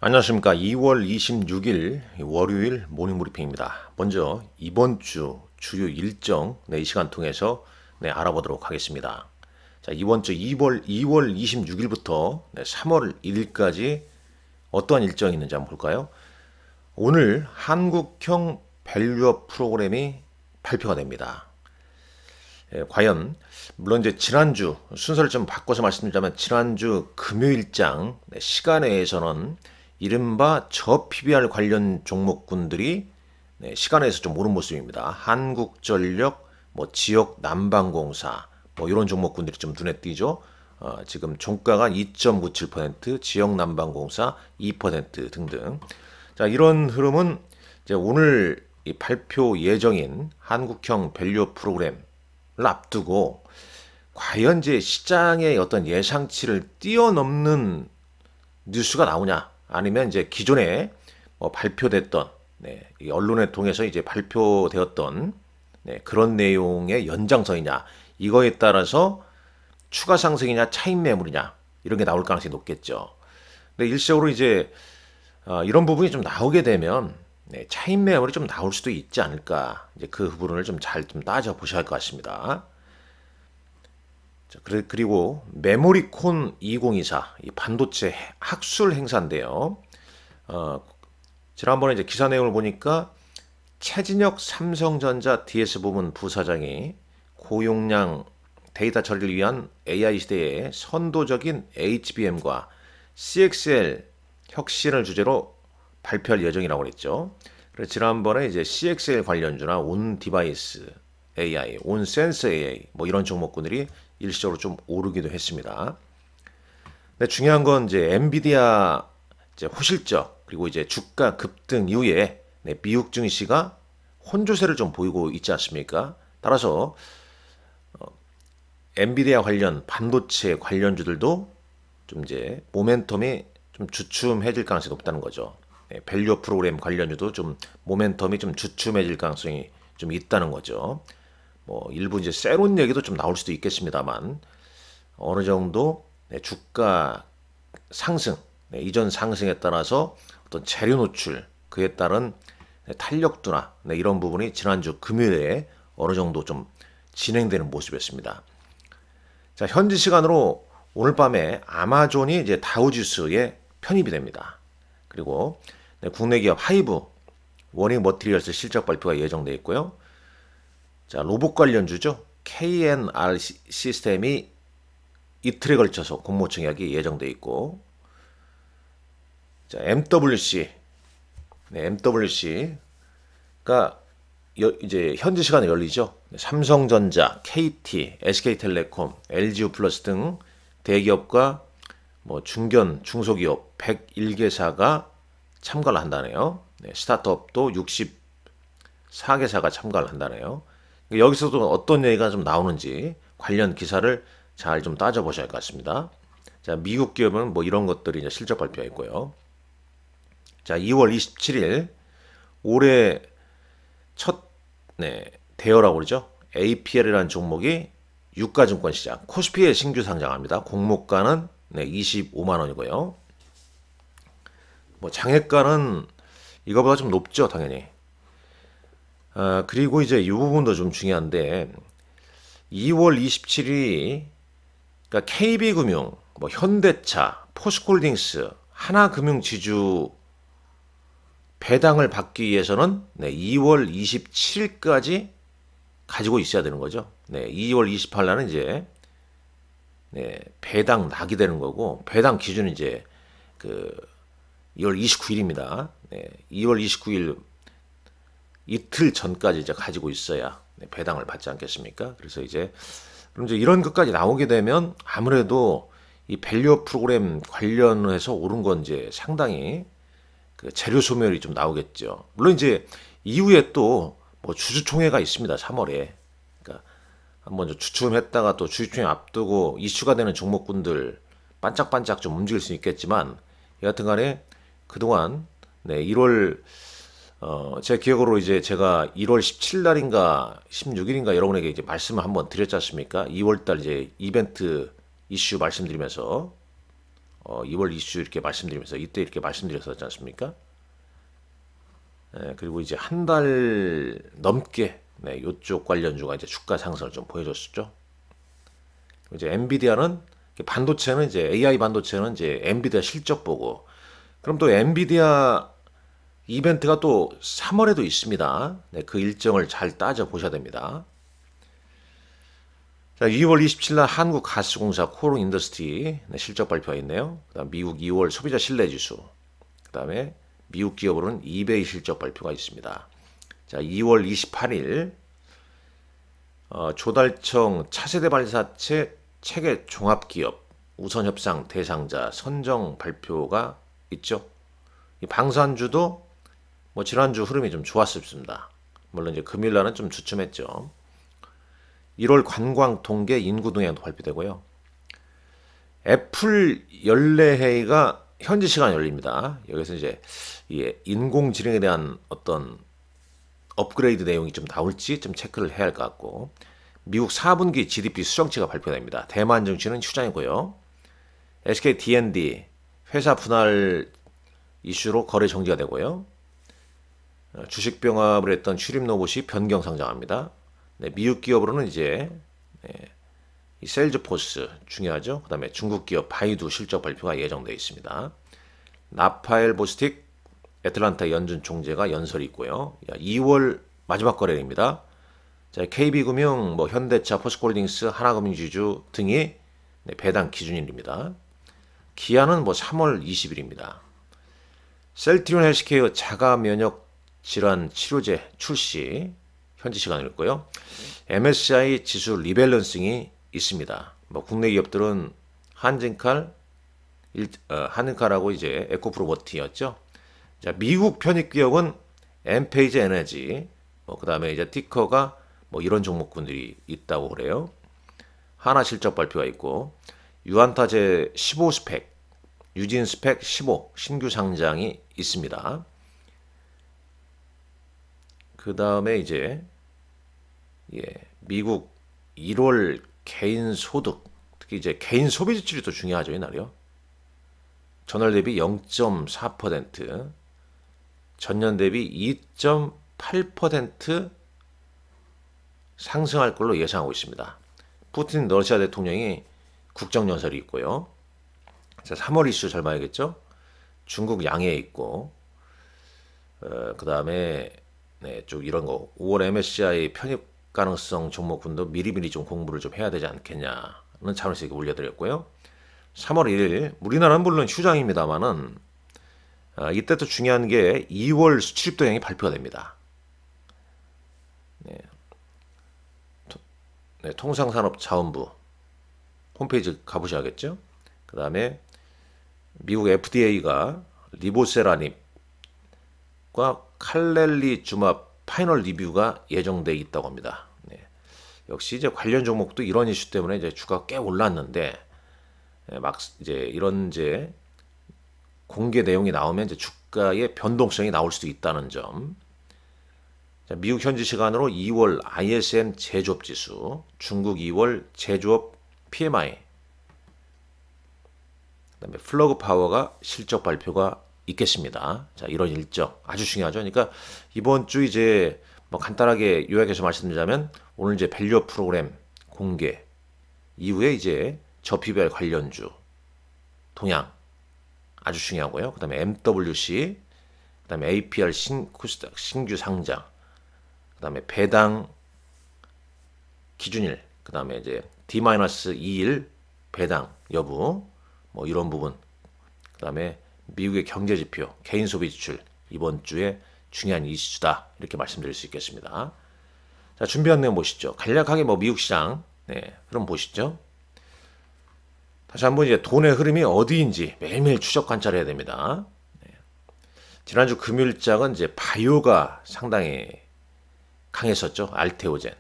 안녕하십니까. 2월 26일 월요일 모닝브리핑입니다. 먼저 이번 주 주요 일정 이 시간 통해서 알아보도록 하겠습니다. 자, 이번 주 2월 26일부터 3월 1일까지 어떠한 일정이 있는지 한번 볼까요? 오늘 한국형 밸류업 프로그램이 발표가 됩니다. 과연 물론 이제 지난주 순서를 좀 바꿔서 말씀드리자면 지난주 금요일장 시간외에서는 이른바 저 PBR 관련 종목군들이 시간에서 좀 오른 모습입니다. 한국전력, 지역 난방공사, 이런 종목군들이 좀 눈에 띄죠. 지금 종가가 2.97%, 지역 난방공사 2% 등등. 자, 이런 흐름은 이제 오늘 이 발표 예정인 한국형 밸류업 프로그램을 앞두고 과연 이제 시장의 어떤 예상치를 뛰어넘는 뉴스가 나오냐, 아니면 이제 기존에 발표됐던 이 언론을 통해서 이제 발표되었던 그런 내용의 연장선이냐, 이거에 따라서 추가 상승이냐 차익 매물이냐 이런 게 나올 가능성이 높겠죠. 근데 일시적으로 이제 이런 부분이 좀 나오게 되면 차익 매물이 좀 나올 수도 있지 않을까, 이제 그 부분을 좀 잘 좀 따져 보셔야 할 것 같습니다. 자, 그리고 메모리콘 2024 이 반도체 학술 행사인데요. 지난번에 이제 기사 내용을 보니까 최진혁 삼성전자 DS 부문 부사장이 고용량 데이터 처리를 위한 AI 시대의 선도적인 HBM과 CXL 혁신을 주제로 발표할 예정이라고 그랬죠. 그래서 지난번에 이제 CXL 관련주나 온 디바이스 AI, 온 센서 AI 이런 종목군들이 일시적으로 좀 오르기도 했습니다. 근데 중요한 건 이제 엔비디아 이제 호실적 그리고 이제 주가 급등 이후에 미국 증시가 혼조세를 좀 보이고 있지 않습니까? 따라서 엔비디아 관련 반도체 관련주들도 좀 이제 모멘텀이 좀 주춤해질 가능성이 높다는 거죠. 밸류 프로그램 관련주도 좀 모멘텀이 좀 주춤해질 가능성이 좀 있다는 거죠. 일부 이제 세론 얘기도 좀 나올 수도 있겠습니다만 어느 정도 주가 상승, 이전 상승에 따라서 어떤 재료 노출, 그에 따른 탄력도나 이런 부분이 지난주 금요일에 어느 정도 좀 진행되는 모습이었습니다. 자, 현지 시간으로 오늘 밤에 아마존이 이제 다우지수에 편입이 됩니다. 그리고 국내 기업 하이브, 워닝 머티리얼스 실적 발표가 예정되어 있고요. 자, 로봇 관련주죠. KNR 시스템이 이틀에 걸쳐서 공모 청약이 예정되어 있고, 자, MWC가 이제 현지 시간에 열리죠. 삼성전자, KT, SK텔레콤, LG우플러스 등 대기업과 중견, 중소기업 101개사가 참가를 한다네요. 스타트업도 64개사가 참가를 한다네요. 여기서도 어떤 얘기가 좀 나오는지 관련 기사를 잘 좀 따져보셔야 할 것 같습니다. 자, 미국 기업은 이런 것들이 이제 실적 발표했고요. 자, 2월 27일 올해 첫 대여라고 그러죠. APL이라는 종목이 유가증권 시장 코스피에 신규 상장합니다. 공모가는 25만 원이고요. 장외가는 이거보다 좀 높죠, 당연히. 그리고 이제 이 부분도 좀 중요한데 2월 27일이 그러니까 KB금융, 현대차, 포스코홀딩스, 하나금융지주 배당을 받기 위해서는 2월 27일까지 가지고 있어야 되는 거죠. 2월 28일 날은 이제 배당 낙이 되는 거고, 배당 기준은 이제 그 2월 29일입니다. 2월 29일 이틀 전까지 이제 가지고 있어야 배당을 받지 않겠습니까? 그래서 그럼 이제 이런 것까지 나오게 되면 아무래도 이 밸류업 프로그램 관련해서 오른 건 이제 상당히 그 재료 소멸이 좀 나오겠죠. 물론 이제 이후에 또 주주총회가 있습니다. 3월에. 그러니까 한번 주춤했다가 또 주주총회 앞두고 이슈가 되는 종목군들 반짝반짝 좀 움직일 수 있겠지만, 여하튼간에 그동안 1월 제 기억으로 이제 제가 1월 17일 날인가 16일인가 여러분에게 이제 말씀을 한번 드렸지 않습니까? 2월 달 이제 이벤트 이슈 말씀드리면서 2월 이슈 이렇게 말씀드리면서 이때 이렇게 말씀드렸었지 않습니까? 그리고 이제 한 달 넘게 이쪽 관련주가 이제 주가 상승을 좀 보여줬었죠. 이제 엔비디아는 반도체는 이제 AI 반도체는 이제 엔비디아 실적 보고 그럼 또 엔비디아 이벤트가 또 3월에도 있습니다. 그 일정을 잘 따져 보셔야 됩니다. 자, 2월 27일 날 한국가스공사 코롱 인더스트리 실적 발표가 있네요. 그다음 미국 2월 소비자 신뢰지수, 그다음에 미국 기업으로는 이베이 실적 발표가 있습니다. 자, 2월 28일 조달청 차세대 발사체 체계 종합기업 우선협상 대상자 선정 발표가 있죠. 이 방산주도 뭐 지난주 흐름이 좀 좋았습니다. 물론 이제 금요일 날은 좀 주춤했죠. 1월 관광 통계 인구 동향도 발표되고요. 애플 연례회의가 현지 시간 열립니다. 여기서 이제 이 인공지능에 대한 어떤 업그레이드 내용이 좀 나올지 좀 체크를 해야 할 것 같고, 미국 4분기 GDP 수정치가 발표됩니다. 대만 증시는 휴장이고요. SK D&D 회사 분할 이슈로 거래 정지가 되고요. 주식 병합을 했던 출입 로봇이 변경 상장합니다. 미국 기업으로는 이제 이 세일즈포스 중요하죠. 그 다음에 중국 기업 바이두 실적 발표가 예정되어 있습니다. 라파엘 보스틱 애틀란타 연준 총재가 연설이 있고요. 2월 마지막 거래입니다. 자, KB금융, 뭐 현대차, 포스코홀딩스, 하나금융지주 등이 배당 기준일입니다. 기한은 뭐 3월 20일입니다. 셀트리온 헬스케어 자가 면역 질환 치료제 출시 현지 시간으로 있고요. MSCI 지수 리밸런싱이 있습니다. 뭐 국내 기업들은 한진칼하고 이제 에코프로버티였죠. 자, 미국 편입 기업은 엠페이지 에너지, 그 다음에 이제 티커가 뭐 이런 종목군들이 있다고 그래요. 하나 실적 발표가 있고, 유안타제 15 스펙, 유진 스펙 15 신규 상장이 있습니다. 그 다음에 이제 미국 1월 개인 소득, 특히 이제 개인 소비 지출이 더 중요하죠, 이날이요. 전월 대비 0.4%, 전년 대비 2.8% 상승할 걸로 예상하고 있습니다. 푸틴 러시아 대통령이 국정연설이 있고요. 자, 3월 이슈 잘 봐야겠죠. 중국 양해 있고, 그 다음에 쭉 이런 거 5월 MSCI 편입 가능성 종목군도 미리미리 좀 공부를 좀 해야 되지 않겠냐는 차원에서 이렇게 올려드렸고요. 3월 1일 우리나라는 물론 휴장입니다만은 이때 또 중요한 게 2월 수출입 동향이 발표가 됩니다. 통상산업자원부 홈페이지 가보셔야겠죠. 그 다음에 미국 FDA가 리보세라닙과 칼렐리주맙 파이널 리뷰가 예정돼 있다고 합니다. 역시 이제 관련 종목도 이런 이슈 때문에 이제 주가가 꽤 올랐는데, 막 이제 이런 이제 공개 내용이 나오면 이제 주가의 변동성이 나올 수도 있다는 점. 자, 미국 현지 시간으로 2월 ISM 제조업 지수, 중국 2월 제조업 PMI, 그다음에 플러그 파워가 실적 발표가 있겠습니다. 자, 이런 일정 아주 중요하죠. 그러니까 이번 주 이제 뭐 간단하게 요약해서 말씀드리자면, 오늘 이제 밸류 프로그램 공개 이후에 이제 저PBR 관련주 동향 아주 중요하고요. 그다음에 MWC, 그다음에 APR 코스닥 신규 상장, 그다음에 배당 기준일, 그다음에 이제 D-2일 배당 여부, 뭐 이런 부분, 그다음에 미국의 경제 지표, 개인 소비 지출 이번 주에 중요한 이슈다, 이렇게 말씀드릴 수 있겠습니다. 자, 준비한 내용 보시죠. 간략하게 뭐 미국 시장, 그럼 보시죠. 다시 한번 이제 돈의 흐름이 어디인지 매일매일 추적 관찰해야 됩니다. 지난주 금요일장은 이제 바이오가 상당히 강했었죠. 알테오젠.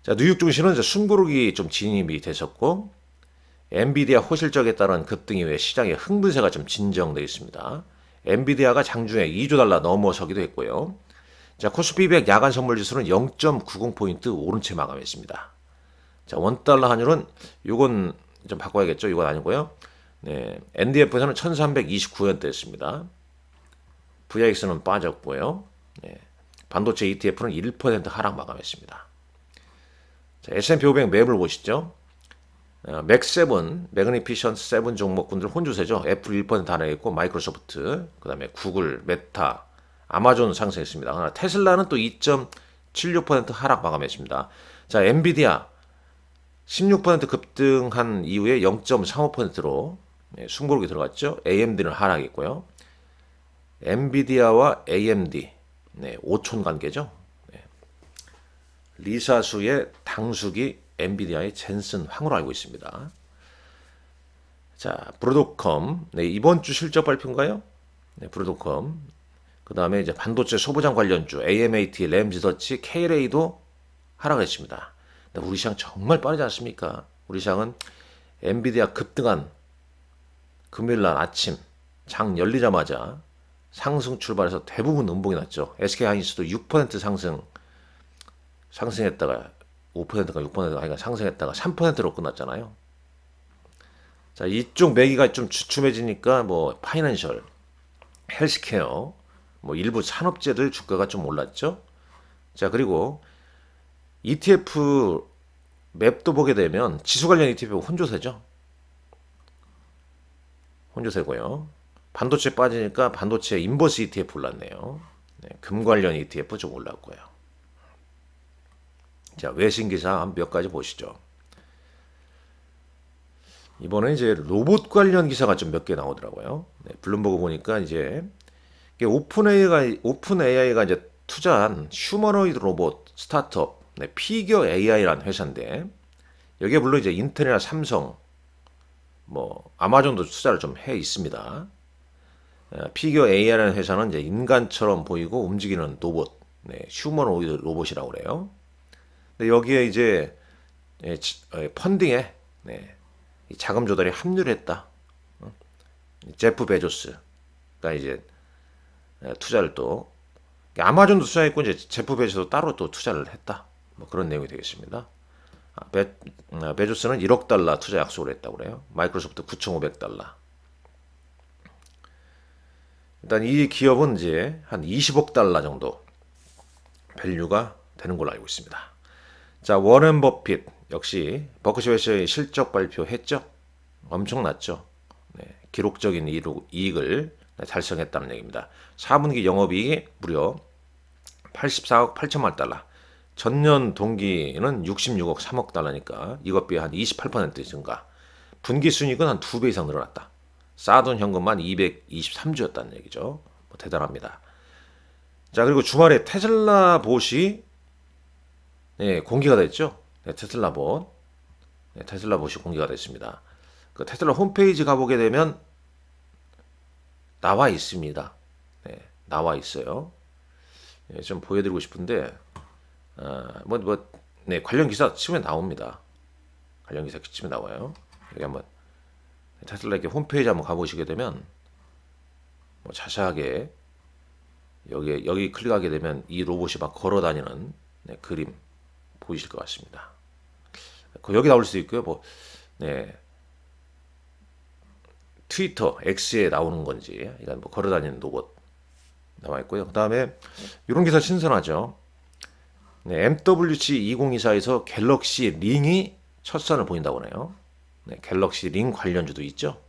자, 뉴욕 증시는 이제 숨고르기 좀 진입이 됐었고, 엔비디아 호실적에 따른 급등 이후에 시장의 흥분세가 좀 진정되어 있습니다. 엔비디아가 장중에 2조 달러 넘어서기도 했고요. 자, 코스피 200 야간 선물 지수는 0.90포인트 오른 채 마감했습니다. 자, 원달러 환율은 요건 좀 바꿔야겠죠. 이건 아니고요. 네, NDF에서는 1329원대였습니다. VIX는 빠졌고요. 네, 반도체 ETF는 1% 하락 마감했습니다. 자, S&P 500 맵을 보시죠. 맥7, 매그니피션트 7 종목군들 혼주세죠. 애플 1% 하락했고 마이크로소프트, 그 다음에 구글, 메타, 아마존 상승했습니다. 그러나 테슬라는 또 2.76% 하락 마감했습니다. 자, 엔비디아 16% 급등한 이후에 0.35%로 숨고르기 들어갔죠. AMD는 하락했고요. 엔비디아와 AMD 5촌 관계죠. 리사수의 당숙이 엔비디아의 젠슨 황으로 알고 있습니다. 자, 브로드컴 이번 주 실적 발표인가요? 브로드컴. 그 다음에 이제 반도체 소부장 관련주 AMAT, 램지더치, KLA도 하락했습니다. 우리 시장 정말 빠르지 않습니까? 우리 시장은 엔비디아 급등한 금요일날 아침 장 열리자마자 상승 출발해서 대부분 음봉이 났죠. SK하이닉스도 6% 상승했다가 5%가 6%가 아니라 상승했다가 3%로 끝났잖아요. 자, 이쪽 매기가 좀 주춤해지니까 뭐 파이낸셜, 헬스케어, 뭐 일부 산업재들 주가가 좀 올랐죠. 자, 그리고 ETF 맵도 보게 되면 지수 관련 ETF 혼조세죠. 혼조세고요. 반도체 빠지니까 반도체 인버스 ETF 올랐네요. 네, 금 관련 ETF 좀 올랐고요. 자, 외신 기사 몇 가지 보시죠. 이번에 이제 로봇 관련 기사가 좀 몇 개 나오더라고요. 네, 블룸버그 보니까 이제 오픈AI가 이제 투자한 휴머노이드 로봇 스타트업 피겨 AI라는 회사인데 여기에 물론 이제 인텔이나 삼성, 뭐 아마존도 투자를 좀 해 있습니다. 피겨 AI라는 회사는 이제 인간처럼 보이고 움직이는 로봇, 휴머노이드 로봇이라고 그래요. 근데 여기에 이제 펀딩에 자금 조달에 합류를 했다. 제프 베조스가 이제 투자를 또 아마존도 투자했고 이제 제프 베조스도 따로 또 투자를 했다. 뭐 그런 내용이 되겠습니다. 베조스는 1억 달러 투자 약속을 했다고 그래요. 마이크로소프트 9,500달러. 일단 이 기업은 이제 한 20억 달러 정도 밸류가 되는 걸로 알고 있습니다. 자, 워렌 버핏 역시 버크셔의 실적 발표했죠. 엄청났죠. 기록적인 이익을 달성했다는 얘기입니다. 4분기 영업이익이 무려 84억 8천만 달러. 전년 동기는 66억 3억 달러니까 이것 비해 한 28% 증가. 분기 순이익은 한 2배 이상 늘어났다. 쌓아둔 현금만 223주였다는 얘기죠. 뭐 대단합니다. 자, 그리고 주말에 테슬라 봇이 공개가 됐죠. 테슬라 봇이 공개가 됐습니다. 그 테슬라 홈페이지 가보게 되면 나와 있습니다. 나와 있어요. 좀 보여드리고 싶은데 관련 기사 치면 나옵니다. 관련 기사 치면 나와요. 여기 한번 테슬라 이렇게 홈페이지 한번 가보시게 되면 뭐 자세하게 여기 클릭하게 되면 이 로봇이 막 걸어다니는 그림 보이실 것 같습니다. 여기 나올 수도 있고요. 뭐 트위터 X에 나오는 건지 이건 뭐 걸어다니는 로봇 나와 있고요. 그 다음에 이런 기사 신선하죠. MWC 2024에서 갤럭시 링이 첫 선을 보인다고 하네요. 갤럭시 링 관련주도 있죠.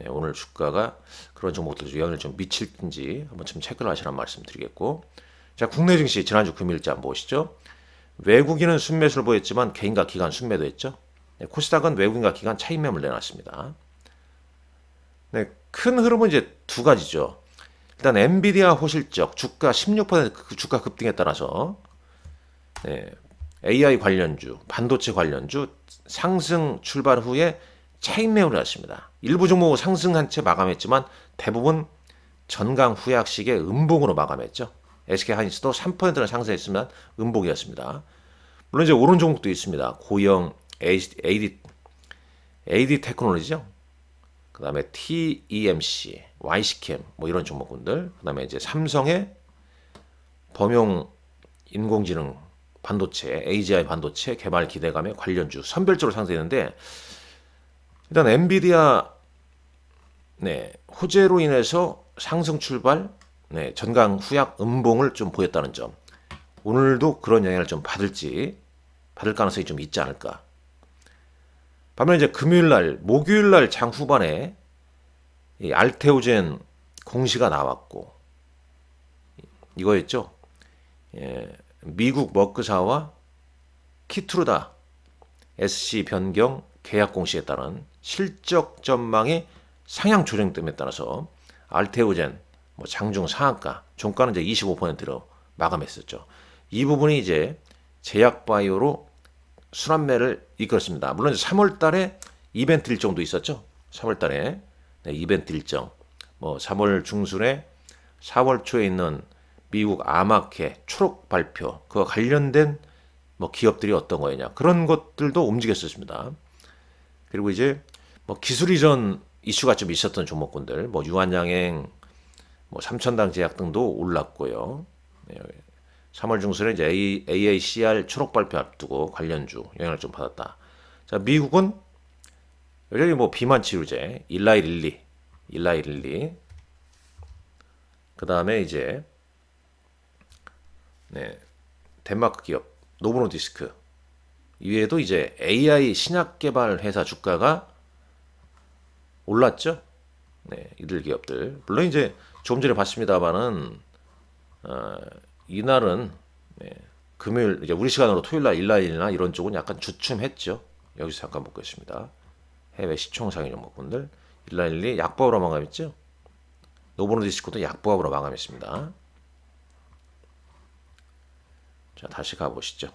오늘 주가가 그런 종목들 영향을 좀 미칠지 한번 좀 체크를 하시라는 말씀 드리겠고, 자, 국내 증시 지난주 금일자 한번 보시죠. 외국인은 순매수를 보였지만 개인과 기관 순매도 했죠. 코스닥은 외국인과 기관 차익 매물 내놨습니다. 큰 흐름은 이제 두 가지죠. 일단 엔비디아 호실적 주가 16% 주가 급등에 따라서 AI 관련주, 반도체 관련주 상승 출발 후에 차익 매물을 했습니다. 일부 종목은 상승한 채 마감했지만 대부분 전강 후약식의 음봉으로 마감했죠. SK하이닉스도 3%는 상승했으면 음봉이었습니다. 물론 이제 오른 종목도 있습니다. 고영, AD 테크놀로지죠. 그 다음에 TEMC, YC캠 뭐 이런 종목군들. 그 다음에 이제 삼성의 범용 인공지능 반도체, AGI 반도체 개발 기대감에 관련주 선별적으로 상승했는데 일단 엔비디아 호재로 인해서 상승 출발, 전강 후약 음봉을 좀 보였다는 점. 오늘도 그런 영향을 좀 받을 가능성이 좀 있지 않을까. 반면에 이제 금요일날, 목요일날 장 후반에 이 알테오젠 공시가 나왔고, 이거였죠. 미국 머크사와 키트루다 SC 변경 계약 공시에 따른 실적 전망의 상향 조정됨에 따라서 알테오젠 장중 상한가, 종가는 이제 25%로 마감했었죠. 이 부분이 이제 제약바이오로 순환매를 이끌었습니다. 물론 3월 달에 이벤트 일정도 있었죠. 3월 달에 이벤트 일정. 3월 중순에 4월 초에 있는 미국 아마케 초록 발표, 그와 관련된 기업들이 어떤 거였냐. 그런 것들도 움직였었습니다. 그리고 이제 기술 이전 이슈가 좀 있었던 종목군들, 유한양행, 삼천당 제약 등도 올랐고요. 3월 중순에 이제 AACR 초록 발표 앞두고 관련주 영향을 좀 받았다. 자, 미국은 여전히 비만 치료제, 일라이릴리. 그 다음에 이제, 덴마크 기업, 노브노디스크. 이외에도 이제 AI 신약 개발 회사 주가가 올랐죠. 이들 기업들. 물론 이제 조금 전에 봤습니다만은, 이날은 금요일, 이제 우리 시간으로 토요일날 일라일이나 이런 쪽은 약간 주춤했죠. 여기서 잠깐 보겠습니다. 해외 시총상위 종목분들, 일라일리 약보합으로 마감했죠. 노보노디스코도 약보합으로 마감했습니다. 자, 다시 가보시죠.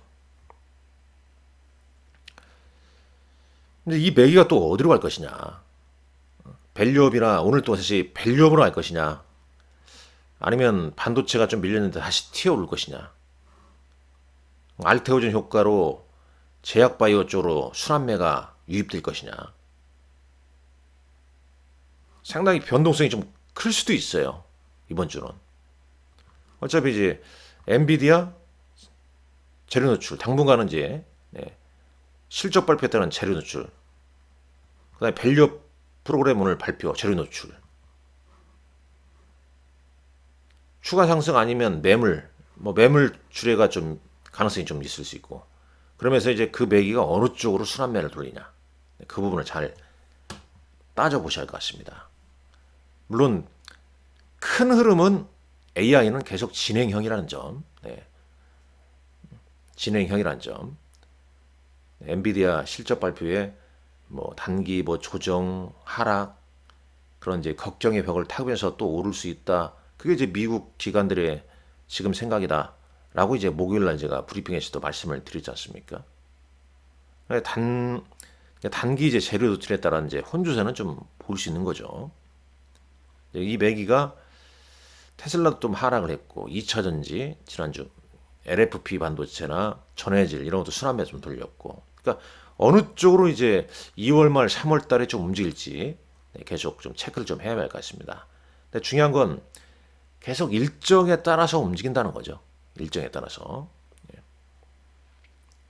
근데 이 매기가 또 어디로 갈 것이냐? 밸류업이나 오늘 또 다시 밸류업으로 갈 것이냐? 아니면 반도체가 좀 밀렸는데 다시 튀어오를 것이냐? 알테오젠 효과로 제약바이오 쪽으로 순환매가 유입될 것이냐? 상당히 변동성이 좀 클 수도 있어요. 이번 주는. 어차피 이제 엔비디아 재료 노출, 당분간은 이제 실적 발표에 따른 재료 노출, 그 다음에 밸류 프로그램 오늘 발표, 재료 노출, 추가 상승 아니면 매물 출회가 좀 가능성이 좀 있을 수 있고, 그러면서 이제 그 매기가 어느 쪽으로 순환매를 돌리냐, 그 부분을 잘 따져보셔야 할 것 같습니다. 물론 큰 흐름은 AI는 계속 진행형이라는 점, 진행형이라는 점. 엔비디아 실적 발표에 단기 조정, 하락, 그런 이제 걱정의 벽을 타면서 또 오를 수 있다. 그게 이제 미국 기관들의 지금 생각이다라고 이제 목요일날 제가 브리핑에서도 말씀을 드리지 않습니까? 단기 이제 재료 노출에 따른 이제 혼주세는 좀 볼 수 있는 거죠. 이 매기가 테슬라도 좀 하락을 했고, 2차전지 지난주 LFP 반도체나 전해질 이런 것도 순환매 좀 돌렸고, 그러니까 어느 쪽으로 이제 2월 말 3월 달에 좀 움직일지 계속 좀 체크를 좀 해야 할 것 같습니다. 근데 중요한 건 계속 일정에 따라서 움직인다는 거죠. 일정에 따라서.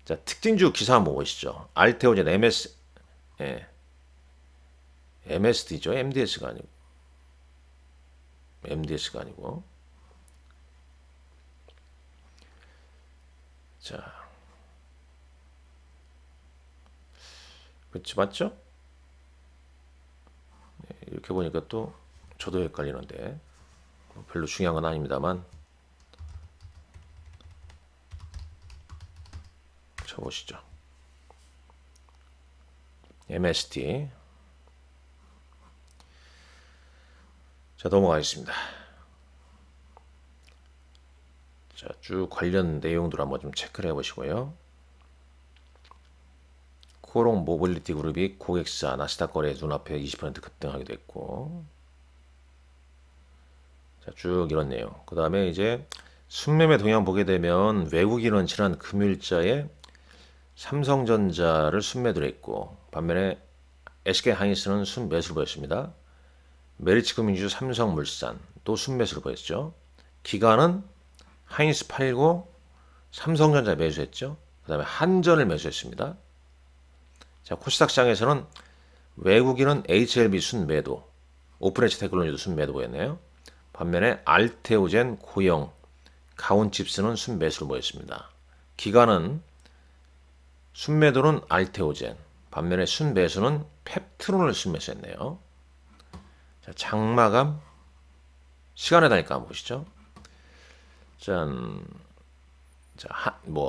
자, 특징주 기사 한번 보시죠. 알테오젠 MSD죠. MDS가 아니고. 자, 그렇지, 맞죠? 이렇게 보니까 또 저도 헷갈리는데 별로 중요한 건 아닙니다만, 쳐보시죠. MSD. 자, 넘어가겠습니다. 자, 쭉 관련 내용들 한번 좀 체크를 해보시고요. 코롱 모빌리티 그룹이 고객사 나스닥 거래 눈앞에 20% 급등하기도 했고, 자, 쭉 이런 내용. 그 다음에 이제 순매매 동향 보게 되면 외국인은 지난 금요일자에 삼성전자를 순매도를 했고, 반면에 SK하이닉스는 순매수를 보였습니다. 메리츠금융주, 삼성물산 또 순매수를 보였죠. 기관은 하이닉스 팔고 삼성전자 매수했죠. 그 다음에 한전을 매수했습니다. 자, 코스닥 시장에서는 외국인은 HLB 순매도, 오픈엣지 테크놀로지도 순매도 보였네요. 반면에 알테오젠, 고영, 가온칩스는 순매수로 보였습니다. 기간은 순매도는 알테오젠, 반면에 순매수는 펩트론을 순매수했네요. 자, 장마감 시간의 단위가 한번 보시죠. 짠. 자,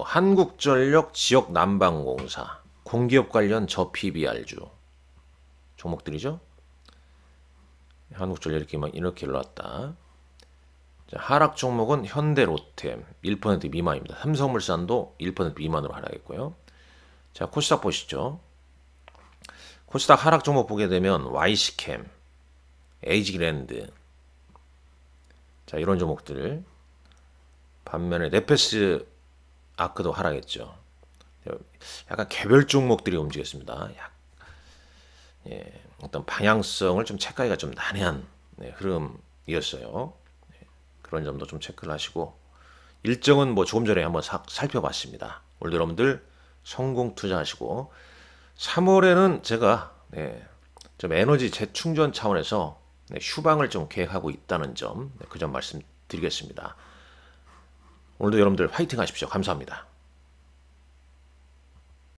한국전력 지역난방공사, 공기업 관련 저 PBR주 종목들이죠. 한국전력 이렇게 올랐다. 자, 하락 종목은 현대, 롯템 1% 미만입니다. 삼성물산도 1% 미만으로 하락했고요. 자, 코스닥 보시죠. 코스닥 하락 종목 보게 되면 YC캠, 에이지랜드, 자, 이런 종목들. 반면에 네페스 아크도 하락했죠. 약간 개별 종목들이 움직였습니다. 어떤 방향성을 좀 체크하기가 좀 난해한 흐름이었어요. 그런 점도 좀 체크를 하시고, 일정은 뭐 조금 전에 한번 살펴봤습니다. 오늘 여러분들 성공 투자하시고, 3월에는 제가 좀 에너지 재충전 차원에서 휴방을 좀 계획하고 있다는 점, 그 점 말씀드리겠습니다. 오늘도 여러분들 화이팅 하십시오. 감사합니다.